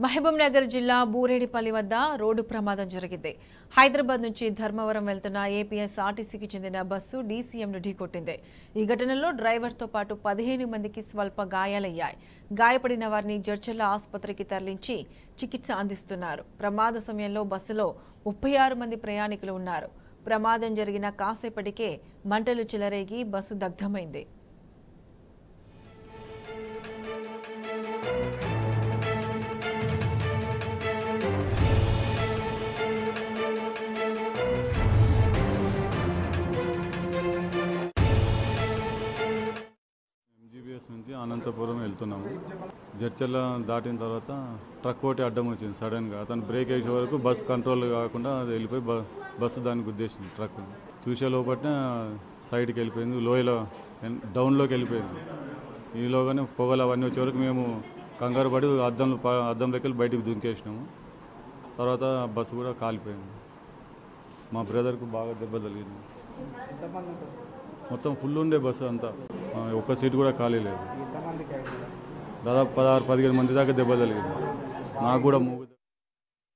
మహబూబ్నగర్ జిల్లా బూరేడిపల్లి వద్ద రోడ్డు ప్రమాదం జరిగింది. హైదరాబాద్ నుంచి ధర్మవరం వెళ్తున్న ఏపీఎస్ఆర్టీసీకి చెందిన బస్సు డీసీఎంను ఢీకొట్టింది. ఈ ఘటనలో డ్రైవర్తో పాటు 15 మందికి స్వల్ప గాయాలయ్యాయి. గాయపడిన వారిని జడ్చర్ల ఆసుపత్రికి తరలించి చికిత్స అందిస్తున్నారు. ప్రమాద సమయంలో బస్సులో 36 మంది ప్రయాణికులు ఉన్నారు. ప్రమాదం జరిగిన కాసేపటికే మంటలు చెలరేగి బస్సు దగ్ధమైంది. నుంచి అనంతపురం వెళ్తున్నాము. జడ్చర్ల దాటిన తర్వాత ట్రక్ ఒకటి అడ్డం వచ్చింది. సడన్గా అతను బ్రేక్ వేసే వరకు బస్సు కంట్రోల్ కాకుండా అది వెళ్ళిపోయి బస్సు దానికి ఉద్దేశించింది. ట్రక్ చూసే లోపట్నే సైడ్కి వెళ్ళిపోయింది, లోయలో డౌన్లోకి వెళ్ళిపోయింది. ఈలోగానే పొగలు అవన్నీ వచ్చే వరకు మేము కంగారు పడి అద్దంలోకి వెళ్ళి బయటకు దుంకేసినాము. తర్వాత బస్సు కూడా కాలిపోయింది. మా బ్రదర్కు బాగా దెబ్బ తగిలింది. మొత్తం ఫుల్ ఉండే బస్సు అంతా, ఒక్క సీటు కూడా ఖాళీ లేదు. దాదాపు 16-17 మంది దాకా దెబ్బ తగిలింది. నాకు కూడా